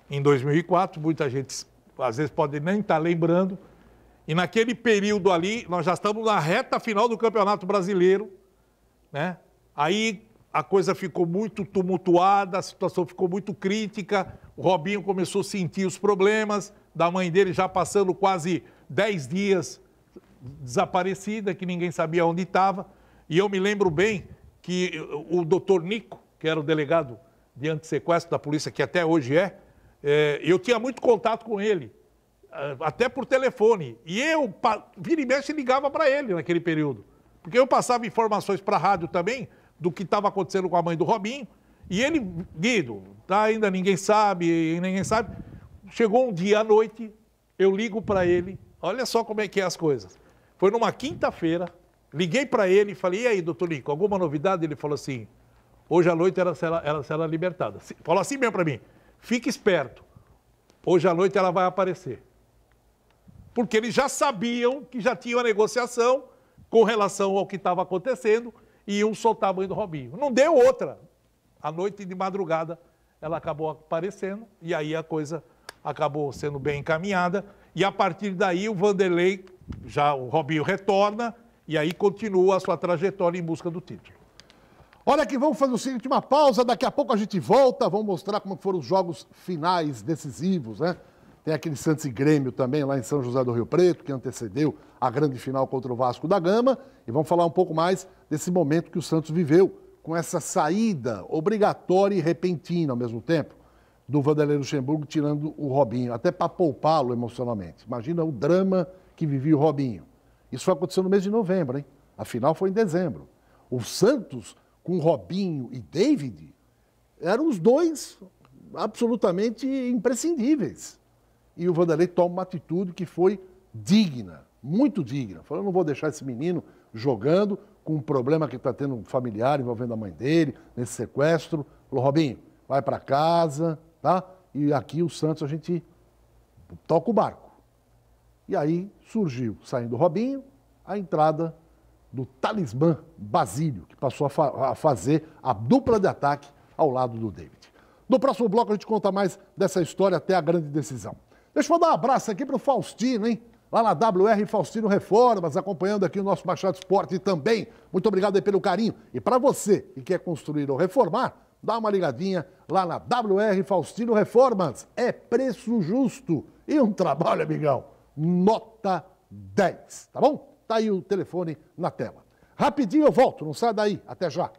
em 2004, muita gente às vezes pode nem estar lembrando, e naquele período ali, nós já estamos na reta final do Campeonato Brasileiro, né? Aí a coisa ficou muito tumultuada, a situação ficou muito crítica, o Robinho começou a sentir os problemas da mãe dele já passando quase 10 dias desaparecida, que ninguém sabia onde estava, e eu me lembro bem que o doutor Nico, que era o delegado de antissequestro da polícia, que até hoje eu tinha muito contato com ele, até por telefone. E eu, vira e mexe, ligava para ele naquele período. Porque eu passava informações para a rádio também do que estava acontecendo com a mãe do Robinho. E ele, Guido, tá, ainda ninguém sabe. Chegou um dia à noite, eu ligo para ele, olha só como é que é as coisas. Foi numa quinta-feira, liguei para ele e falei, e aí, doutor Nico, alguma novidade? Ele falou assim, hoje à noite ela será libertada. Falou assim mesmo para mim, fique esperto, hoje à noite ela vai aparecer. Porque eles já sabiam que já tinha uma negociação com relação ao que estava acontecendo e iam soltar a mãe do Robinho. Não deu outra. À noite de madrugada ela acabou aparecendo e aí a coisa acabou sendo bem encaminhada. E a partir daí o Vanderlei, o Robinho retorna e aí continua a sua trajetória em busca do título. Olha aqui, vamos fazer o seguinte, uma pausa, daqui a pouco a gente volta, vamos mostrar como foram os jogos finais decisivos, né? Tem aquele Santos e Grêmio também lá em São José do Rio Preto, que antecedeu a grande final contra o Vasco da Gama. E vamos falar um pouco mais desse momento que o Santos viveu, com essa saída obrigatória e repentina ao mesmo tempo, do Vanderlei Luxemburgo tirando o Robinho, até para poupá-lo emocionalmente. Imagina o drama que vivia o Robinho. Isso foi acontecendo no mês de novembro, hein? A final foi em dezembro. O Santos, com Robinho e David, eram os dois absolutamente imprescindíveis. E o Vanderlei toma uma atitude que foi digna, muito digna. Falou, eu não vou deixar esse menino jogando com um problema que está tendo um familiar envolvendo a mãe dele, nesse sequestro. Falou, Robinho, vai para casa, tá? E aqui o Santos a gente toca o barco. E aí surgiu, saindo o Robinho, a entrada do talismã Basílio, que passou a fazer a dupla de ataque ao lado do David. No próximo bloco a gente conta mais dessa história até a grande decisão. Deixa eu mandar um abraço aqui para o Faustino, hein? Lá na WR Faustino Reformas, acompanhando aqui o nosso Machado Esporte também. Muito obrigado aí pelo carinho. E para você que quer construir ou reformar, dá uma ligadinha lá na WR Faustino Reformas. É preço justo e um trabalho, amigão, nota 10, tá bom? Tá aí o telefone na tela. Rapidinho eu volto, não sai daí, até já.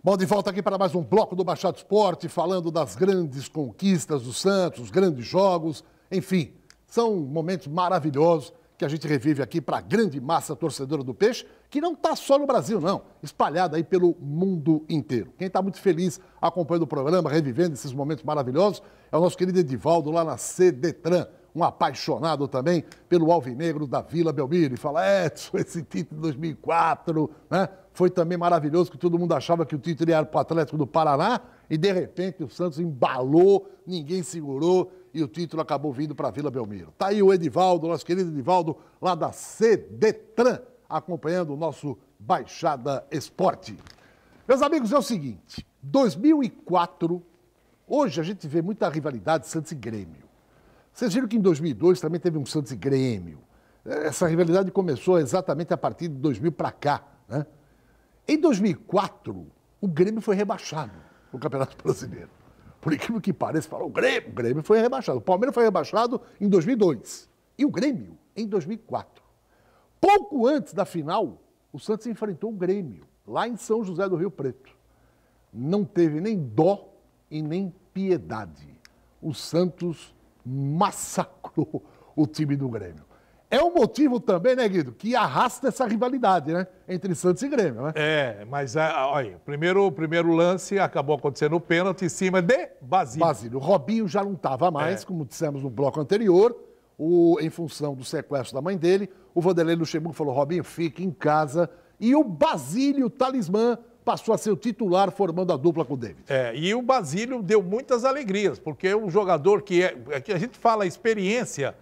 Bom, de volta aqui para mais um bloco do Machado Esporte, falando das grandes conquistas do Santos, os grandes jogos, enfim, são momentos maravilhosos que a gente revive aqui para a grande massa torcedora do Peixe, que não está só no Brasil, não, espalhada aí pelo mundo inteiro. Quem está muito feliz acompanhando o programa, revivendo esses momentos maravilhosos, é o nosso querido Edivaldo lá na CDTran, um apaixonado também pelo alvinegro da Vila Belmiro. E fala, Edson, esse título de 2004, né? Foi também maravilhoso, que todo mundo achava que o título ia para o Atlético do Paraná, e de repente o Santos embalou, ninguém segurou, e o título acabou vindo para a Vila Belmiro. Tá aí o Edivaldo, nosso querido Edivaldo, lá da CDTran, acompanhando o nosso Baixada Esporte. Meus amigos, é o seguinte, 2004, hoje a gente vê muita rivalidade Santos e Grêmio. Vocês viram que em 2002 também teve um Santos e Grêmio. Essa rivalidade começou exatamente a partir de 2000 para cá, né? Em 2004, o Grêmio foi rebaixado no Campeonato Brasileiro. Por incrível que pareça, falou, o Grêmio foi rebaixado. O Palmeiras foi rebaixado em 2002. E o Grêmio em 2004. Pouco antes da final, o Santos enfrentou o Grêmio, lá em São José do Rio Preto. Não teve nem dó e nem piedade. O Santos massacrou o time do Grêmio. É um motivo também, né, Guido, que arrasta essa rivalidade, né, entre Santos e Grêmio, né? Mas olha, o primeiro lance acabou acontecendo o pênalti em cima de Basílio. Basílio. O Robinho já não estava mais, como dissemos no bloco anterior, em função do sequestro da mãe dele. O Vanderlei Luxemburgo falou, Robinho, fique em casa. E o Basílio, talismã, passou a ser o titular, formando a dupla com o David. E o Basílio deu muitas alegrias, porque é um jogador que a gente fala experiência,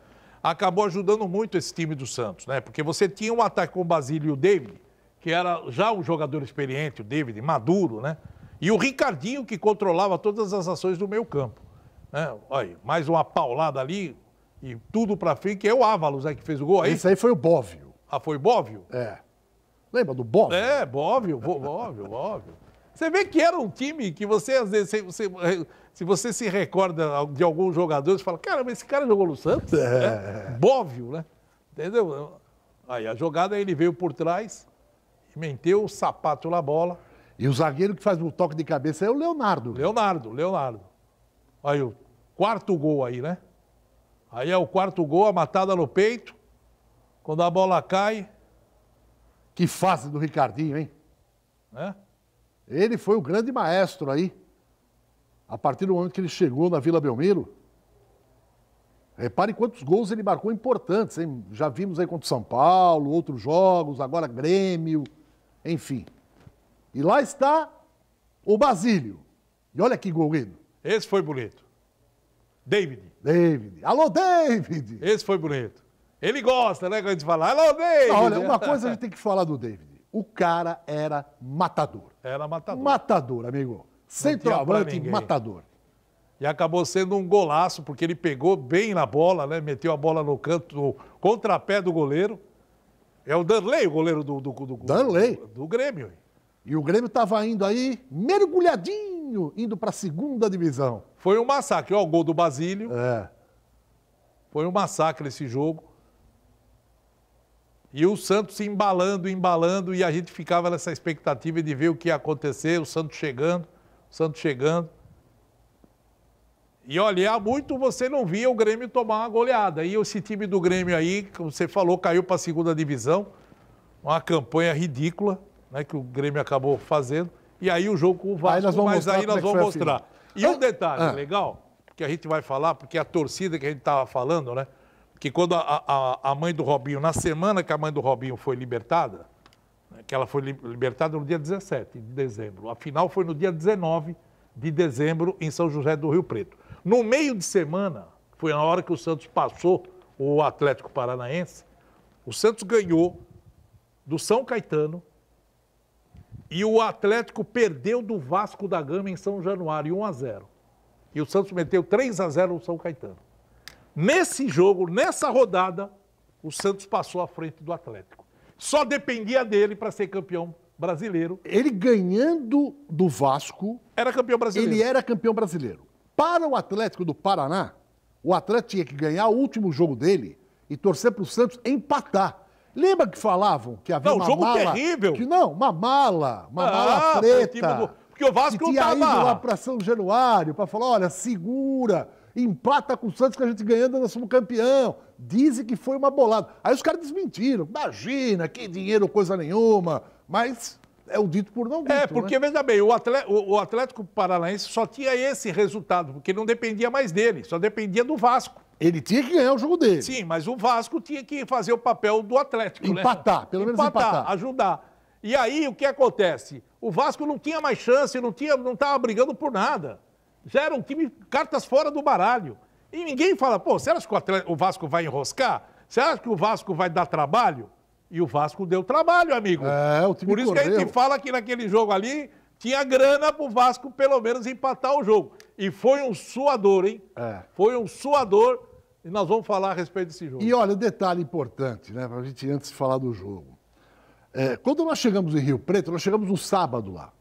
acabou ajudando muito esse time do Santos, né? Porque você tinha um ataque com o Basílio e o David, que era já um jogador experiente, o David, maduro, né? E o Ricardinho, que controlava todas as ações do meio campo. Né? Olha, mais uma paulada ali e tudo pra frente, que é o Ávalos, né, que fez o gol aí. Esse aí foi o Bóvio. Ah, foi Bóvio? É. Lembra do Bóvio? É, Bóvio. Você vê que era um time que você, às vezes, se você se recorda de alguns jogadores, você fala, cara, mas esse cara jogou no Santos? É. Bóvio, né? Entendeu? Aí a jogada, ele veio por trás e meteu o sapato na bola. E o zagueiro que faz o toque de cabeça é o Leonardo. Leonardo. Aí o quarto gol aí, né? Aí é o quarto gol, a matada no peito. Quando a bola cai... Que fase do Ricardinho, hein? Né? Ele foi o grande maestro aí. A partir do momento que ele chegou na Vila Belmiro. Repare quantos gols ele marcou importantes, hein? Já vimos aí contra o São Paulo, outros jogos, agora Grêmio, enfim. E lá está o Basílio. E olha que gol lindo. Esse foi bonito. David. Alô, David! Esse foi bonito. Ele gosta, né, quando a gente fala, alô, David! Não, olha, uma coisa a gente tem que falar do David. O cara era matador. Era matador. Matador, amigo. Centroavante, matador. E acabou sendo um golaço, porque ele pegou bem na bola, né? Meteu a bola no canto, no contrapé do goleiro. É o Danley, o goleiro do Grêmio. E o Grêmio estava indo aí, mergulhadinho, indo para a segunda divisão. Foi um massacre. Ó, o gol do Basílio. É. Foi um massacre esse jogo. E o Santos se embalando, e a gente ficava nessa expectativa de ver o que ia acontecer, o Santos chegando. E olha, há muito você não via o Grêmio tomar uma goleada. E esse time do Grêmio aí, como você falou, caiu para a segunda divisão. Uma campanha ridícula, né, que o Grêmio acabou fazendo. E aí o jogo com o Vasco, aí nós vamos mostrar. E um detalhe legal, que a gente vai falar, porque a torcida que a gente estava falando, né? Que quando a mãe do Robinho, na semana que a mãe do Robinho foi libertada, né, que ela foi libertada no dia 17 de dezembro, a final foi no dia 19 de dezembro em São José do Rio Preto. No meio de semana, foi na hora que o Santos passou o Atlético Paranaense, o Santos ganhou do São Caetano e o Atlético perdeu do Vasco da Gama em São Januário, 1-0. E o Santos meteu 3-0 no São Caetano. Nesse jogo, nessa rodada, o Santos passou à frente do Atlético. Só dependia dele para ser campeão brasileiro. Ele ganhando do Vasco... Era campeão brasileiro. Ele era campeão brasileiro. Para o Atlético do Paraná, o Atlético tinha que ganhar o último jogo dele e torcer para o Santos empatar. Lembra que falavam que havia uma jogo mala... terrível. Uma mala preta. Porque o Vasco que tinha ido lá para São Januário para falar, olha, segura... Empata com o Santos que a gente ganhando, nós somos campeão. Dizem que foi uma bolada. Aí os caras desmentiram. Imagina, que dinheiro, coisa nenhuma. Mas é o dito por não dito. Porque, né? veja bem, o Atlético Paranaense só tinha esse resultado, porque não dependia mais dele, só dependia do Vasco. Ele tinha que ganhar o jogo dele. Sim, mas o Vasco tinha que fazer o papel do Atlético. Empatar, né? Pelo menos empatar. Ajudar. E aí, o que acontece? O Vasco não tinha mais chance, não estava brigando por nada. Já era um time cartas fora do baralho. E ninguém fala, pô, você acha que o Vasco vai enroscar? Você acha que o Vasco vai dar trabalho? E o Vasco deu trabalho, amigo. O time Por isso correu. que a gente fala que naquele jogo ali tinha grana pro Vasco pelo menos empatar o jogo. E foi um suador, hein? Foi um suador. E nós vamos falar a respeito desse jogo. E olha, um detalhe importante, né, pra gente antes de falar do jogo. Quando nós chegamos em Rio Preto, nós chegamos no sábado lá.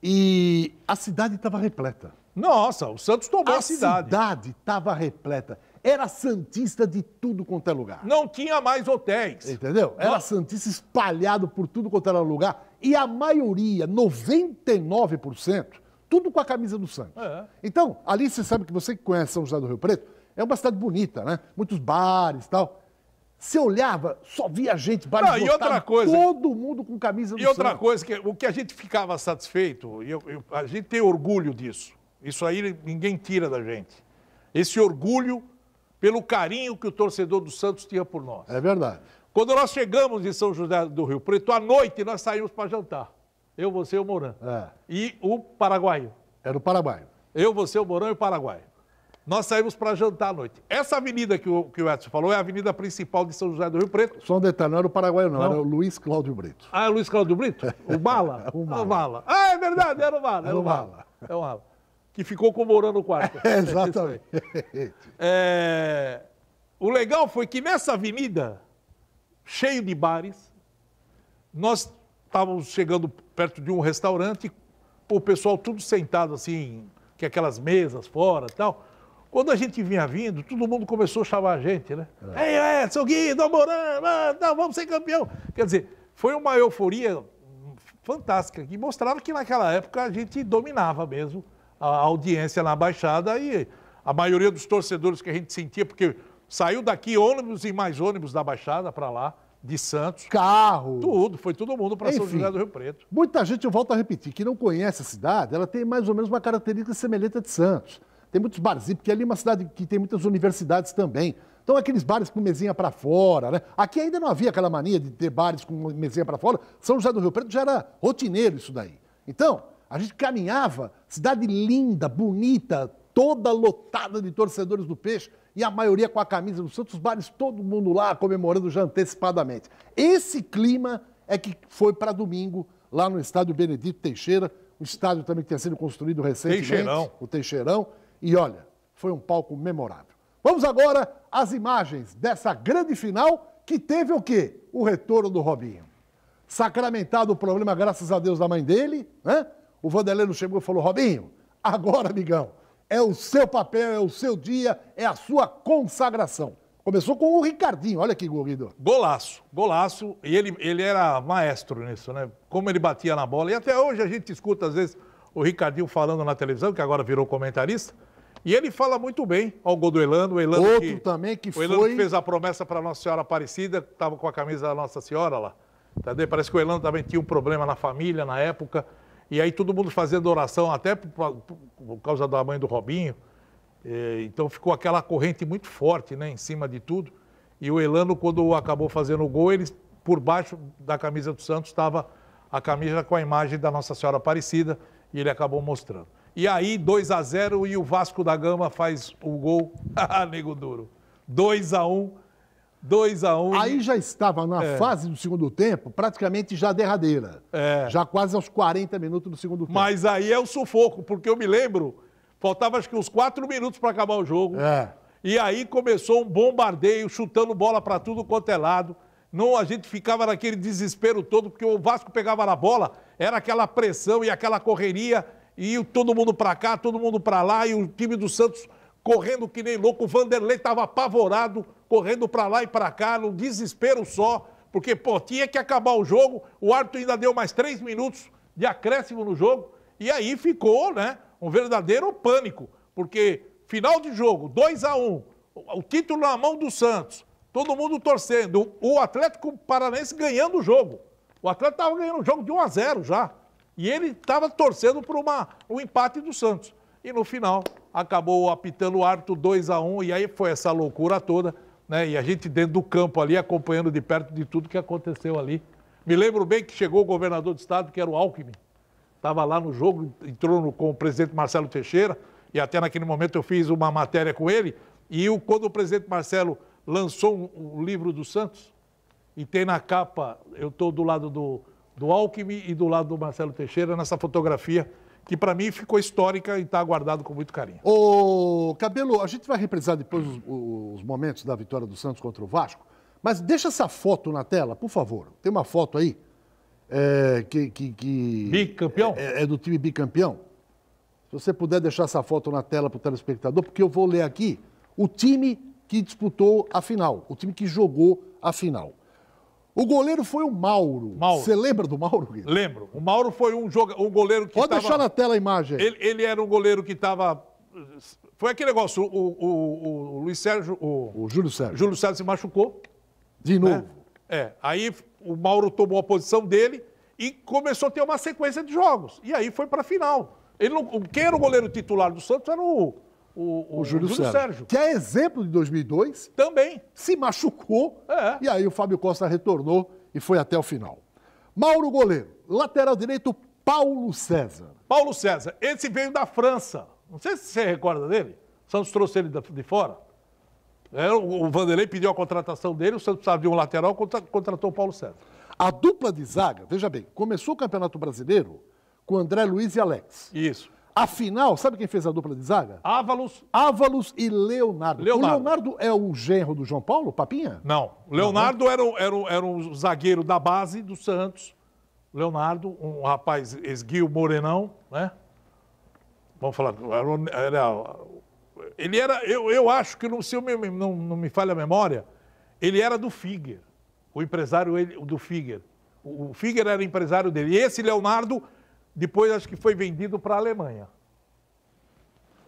E a cidade estava repleta. Nossa, o Santos tomou a cidade. A cidade estava repleta. Era santista de tudo quanto é lugar. Não tinha mais hotéis. Entendeu? Era santista espalhado por tudo quanto era lugar. E a maioria, 99%, tudo com a camisa do Santos. Então, ali você sabe que você que conhece São José do Rio Preto, é uma cidade bonita, né? Muitos bares e tal. Você olhava, só via gente, e outra coisa, todo mundo com camisa do Santos. E outra coisa, o que a gente ficava satisfeito, a gente tem orgulho disso. Isso aí ninguém tira da gente. Esse orgulho pelo carinho que o torcedor do Santos tinha por nós. É verdade. Quando nós chegamos em São José do Rio Preto, à noite nós saímos para jantar. Eu, você e o Mourão. E o paraguaio. Era o paraguaio. Eu, você, o Mourão e o paraguaio. Nós saímos para jantar à noite. Essa avenida que o Edson falou é a avenida principal de São José do Rio Preto. Só um detalhe, não era o Paraguai, não, era o Luiz Cláudio Brito. Ah, é o Luiz Cláudio Brito? O Bala? O Mala. O Mala. Ah, é verdade, era o Mala. Era o Mala. É o Mala. Que ficou comemorando o quarto. Exatamente. O legal foi que nessa avenida, cheio de bares, nós estávamos chegando perto de um restaurante, o pessoal tudo sentado assim, com aquelas mesas fora e tal. Quando a gente vinha vindo, todo mundo começou a chamar a gente, né? Ei, seu Gui, namorando, vamos ser campeão. Quer dizer, foi uma euforia fantástica, que mostrava que naquela época a gente dominava mesmo a audiência na Baixada e a maioria dos torcedores que a gente sentia, porque saiu daqui ônibus e mais ônibus da Baixada para lá, de Santos. Carro. Tudo, foi todo mundo para São José do Rio Preto. Muita gente, eu volto a repetir, que não conhece a cidade, ela tem mais ou menos uma característica semelhante à de Santos. Tem muitos barzinhos, porque ali é uma cidade que tem muitas universidades também. Então, aqueles bares com mesinha para fora, né? Aqui ainda não havia aquela mania de ter bares com mesinha para fora. São José do Rio Preto já era rotineiro isso daí. Então, a gente caminhava, cidade linda, bonita, toda lotada de torcedores do Peixe, e a maioria com a camisa do Santos, os bares, todo mundo lá comemorando já antecipadamente. Esse clima é que foi para domingo, lá no estádio Benedito Teixeira, um estádio também que tinha sido construído recentemente. Teixeirão. O Teixeirão. E olha, foi um palco memorável. Vamos agora às imagens dessa grande final que teve o quê? O retorno do Robinho. Sacramentado o problema, graças a Deus, da mãe dele, né? O Vanderlei chegou e falou, Robinho, agora, amigão, é o seu papel, é o seu dia, é a sua consagração. Começou com o Ricardinho, olha que golido. Golaço, golaço. E ele era maestro nisso, né? Como ele batia na bola. E até hoje a gente escuta, às vezes, o Ricardinho falando na televisão, que agora virou comentarista. E ele fala muito bem ao gol do Elano. Outro também que foi... O Elano que fez a promessa para Nossa Senhora Aparecida, estava com a camisa da Nossa Senhora lá. Entendeu? Parece que o Elano também tinha um problema na família na época. E aí todo mundo fazendo oração, até por causa da mãe do Robinho. Então ficou aquela corrente muito forte, né, em cima de tudo. E o Elano, quando acabou fazendo o gol, ele, por baixo da camisa do Santos estava a camisa com a imagem da Nossa Senhora Aparecida e ele acabou mostrando. E aí, 2-0 e o Vasco da Gama faz o gol. Nego duro. 2-1. 2-1. Aí já estava na fase do segundo tempo, praticamente já derradeira. Já quase aos 40 minutos do segundo tempo. Mas aí é o sufoco, porque eu me lembro, faltava acho que uns 4 minutos para acabar o jogo. E aí começou um bombardeio, chutando bola para tudo quanto é lado. Não, a gente ficava naquele desespero todo, porque o Vasco pegava na bola, era aquela pressão e aquela correria, e todo mundo para cá, todo mundo para lá, e o time do Santos correndo que nem louco. O Vanderlei estava apavorado, correndo para lá e para cá, no desespero só, porque, pô, tinha que acabar o jogo, o árbitro ainda deu mais 3 minutos de acréscimo no jogo, e aí ficou, né, um verdadeiro pânico, porque final de jogo, 2-1, o título na mão do Santos, todo mundo torcendo, o Atlético Paranaense ganhando o jogo. O Atlético estava ganhando o jogo de 1-0 já, e ele estava torcendo por um empate do Santos. E no final, acabou apitando o árbitro 2-1, e aí foi essa loucura toda, né? E a gente dentro do campo ali, acompanhando de perto de tudo que aconteceu ali. Me lembro bem que chegou o governador do estado, que era o Alckmin, estava lá no jogo, entrou com o presidente Marcelo Teixeira, e até naquele momento eu fiz uma matéria com ele, e quando o presidente Marcelo lançou um livro do Santos, e tem na capa, eu estou do lado do Alckmin e do lado do Marcelo Teixeira, nessa fotografia, que para mim ficou histórica e está guardado com muito carinho. Ô, Cabelo, a gente vai reprisar depois os momentos da vitória do Santos contra o Vasco, mas deixa essa foto na tela, por favor. Tem uma foto aí, Bicampeão? É do time bicampeão. Se você puder deixar essa foto na tela para o telespectador, porque eu vou ler aqui o time que disputou a final, o time que jogou a final. O goleiro foi o Mauro. Você lembra do Mauro, Guilherme? Lembro. O Mauro foi um goleiro que Pode deixar na tela a imagem. Ele era um goleiro que estava... Foi aquele negócio, o Luiz Sérgio... O Júlio Sérgio. Júlio Sérgio se machucou. De novo. Né? Aí o Mauro tomou a posição dele e começou a ter uma sequência de jogos. E aí foi para a final. Quem era o goleiro titular do Santos era o Júlio Sérgio. Que é exemplo de 2002. Também. Se machucou. E aí o Fábio Costa retornou e foi até o final. Mauro, goleiro. Lateral direito, Paulo César. Paulo César. Esse veio da França. Não sei se você recorda dele. Santos trouxe ele de fora. O Vanderlei pediu a contratação dele, o Santos precisava de um lateral, contratou o Paulo César. A dupla de zaga, veja bem, começou o Campeonato Brasileiro com André Luiz e Alex. Isso. Afinal, sabe quem fez a dupla de zaga? Ávalos e Leonardo. O Leonardo é o genro do João Paulo, Papinha? Não. Leonardo era um zagueiro da base do Santos. Leonardo, um rapaz esguio, morenão, né? Vamos falar, ele era, eu acho que, se não me falha a memória, ele era do Figuer, o empresário do Figuer. O Figuer era empresário dele. E esse Leonardo, depois acho que foi vendido para a Alemanha.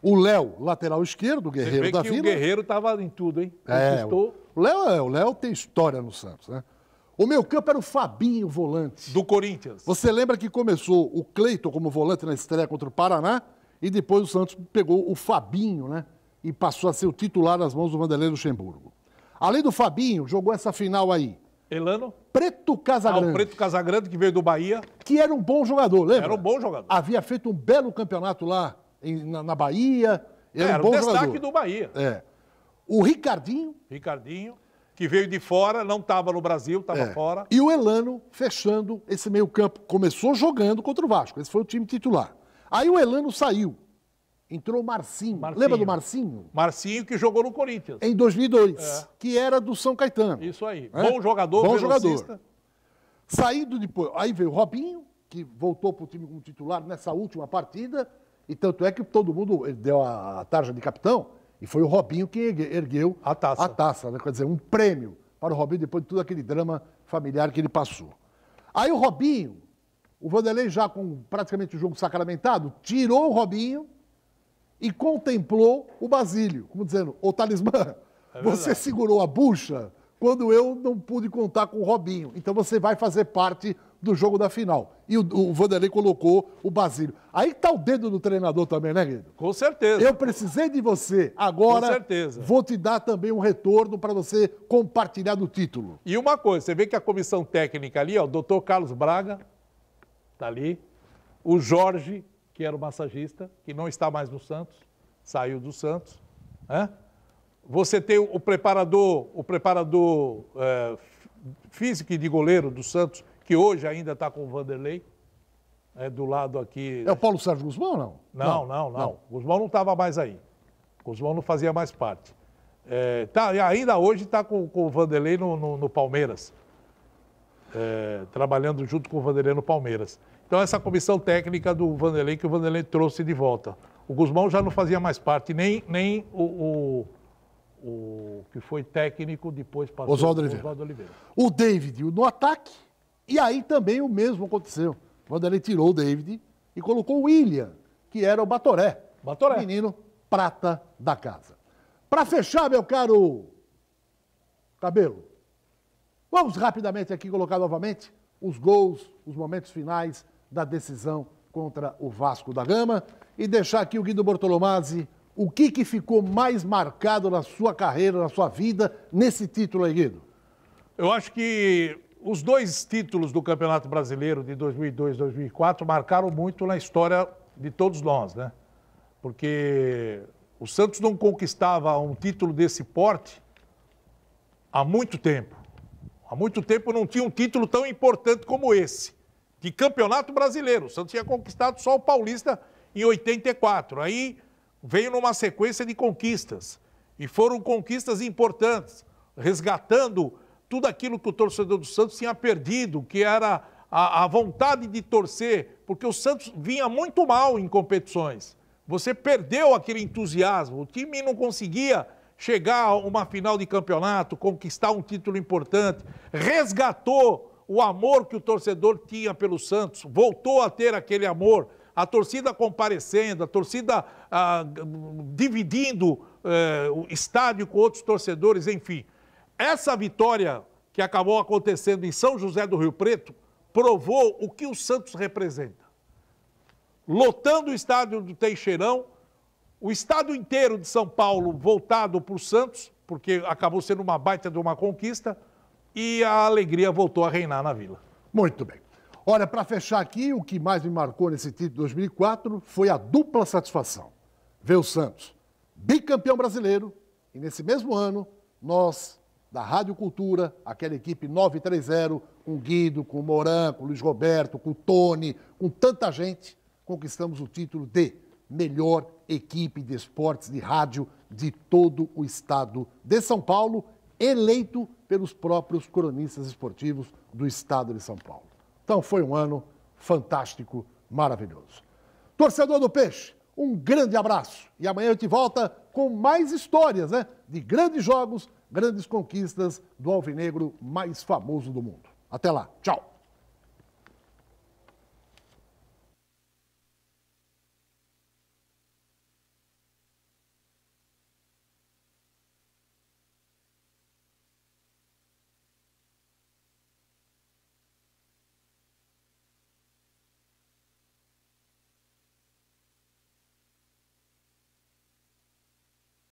O Léo, lateral esquerdo, Guerreiro da Vila. O Guerreiro estava em tudo, hein? O Léo tem história no Santos, né? O meio campo era o Fabinho, volante. Do Corinthians. Você lembra que começou o Cleiton como volante na estreia contra o Paraná e depois o Santos pegou o Fabinho, né? E passou a ser o titular nas mãos do Vanderlei Luxemburgo. Além do Fabinho, jogou essa final aí. Elano. Preto Casagrande. O Preto Casagrande, que veio do Bahia. Que era um bom jogador, lembra? Era um bom jogador. Havia feito um belo campeonato lá na Bahia. Era um bom jogador. Destaque do Bahia. O Ricardinho. Que veio de fora, não estava no Brasil, estava fora. E o Elano fechando esse meio campo. Começou jogando contra o Vasco. Esse foi o time titular. Aí o Elano saiu. Entrou o Marcinho. Lembra do Marcinho? Marcinho, que jogou no Corinthians. Em 2002. Que era do São Caetano. Isso aí. Bom jogador, bom jogador. Saindo depois. Aí veio o Robinho, que voltou para o time como titular nessa última partida. E tanto é que todo mundo deu a tarja de capitão. E foi o Robinho que ergueu a taça, né? Quer dizer, um prêmio para o Robinho depois de todo aquele drama familiar que ele passou. Aí o Robinho, o Vanderlei já com praticamente o jogo sacramentado, tirou o Robinho e contemplou o Basílio, como dizendo, ô Talismã, você segurou a bucha quando eu não pude contar com o Robinho, então você vai fazer parte do jogo da final. E o Vanderlei colocou o Basílio. Aí tá o dedo do treinador também, né, Guido? Com certeza. Eu precisei de você. Agora, com certeza, vou te dar também um retorno para você compartilhar do título. E uma coisa, você vê que a comissão técnica ali, ó, o doutor Carlos Braga, tá ali, o Jorge, que era o massagista, que não está mais no Santos, saiu do Santos, né? Você tem o preparador físico e de goleiro do Santos, que hoje ainda está com o Vanderlei, do lado aqui. É o Paulo Sérgio Guzmão ou não? Não. Guzmão não estava mais aí. Guzmão não fazia mais parte. Ainda hoje está com o Vanderlei no Palmeiras. Trabalhando junto com o Vanderlei no Palmeiras. Então, essa comissão técnica do Vanderlei, que o Vanderlei trouxe de volta. O Guzmão já não fazia mais parte, nem o que foi técnico, depois passou Oswaldo Oliveira. O David no ataque, e aí também o mesmo aconteceu. O Vanderlei tirou o David e colocou o William, que era o Batoré. Menino prata da casa. Para fechar, meu caro Cabelo, vamos rapidamente aqui colocar novamente os gols, os momentos finais da decisão contra o Vasco da Gama e deixar aqui o Guido Bortolomazzi. O que ficou mais marcado na sua carreira, na sua vida, nesse título aí, Guido? Eu acho que os dois títulos do Campeonato Brasileiro de 2002 e 2004 marcaram muito na história de todos nós, né? Porque o Santos não conquistava um título desse porte há muito tempo. Há muito tempo não tinha um título tão importante como esse, de Campeonato Brasileiro. O Santos tinha conquistado só o Paulista em 84. Aí veio numa sequência de conquistas. E foram conquistas importantes, resgatando tudo aquilo que o torcedor do Santos tinha perdido, que era a vontade de torcer, porque o Santos vinha muito mal em competições. Você perdeu aquele entusiasmo, o time não conseguia chegar a uma final de campeonato, conquistar um título importante, resgatou o amor que o torcedor tinha pelo Santos, voltou a ter aquele amor, a torcida comparecendo, a torcida dividindo o estádio com outros torcedores, enfim. Essa vitória que acabou acontecendo em São José do Rio Preto provou o que o Santos representa. Lotando o estádio do Teixeirão, o estado inteiro de São Paulo voltado para o Santos, porque acabou sendo uma baita de uma conquista, e a alegria voltou a reinar na Vila. Muito bem. Olha, para fechar aqui, o que mais me marcou nesse título de 2004 foi a dupla satisfação. Ver o Santos bicampeão brasileiro, e nesse mesmo ano, nós, da Rádio Cultura, aquela equipe 930, com o Guido, com o Moran, com o Luiz Roberto, com o Tony, com tanta gente, conquistamos o título de melhor equipe de esportes de rádio de todo o estado de São Paulo, eleito pelos próprios cronistas esportivos do estado de São Paulo. Então foi um ano fantástico, maravilhoso. Torcedor do Peixe, um grande abraço. E amanhã a gente volta com mais histórias, né? De grandes jogos, grandes conquistas do alvinegro mais famoso do mundo. Até lá. Tchau.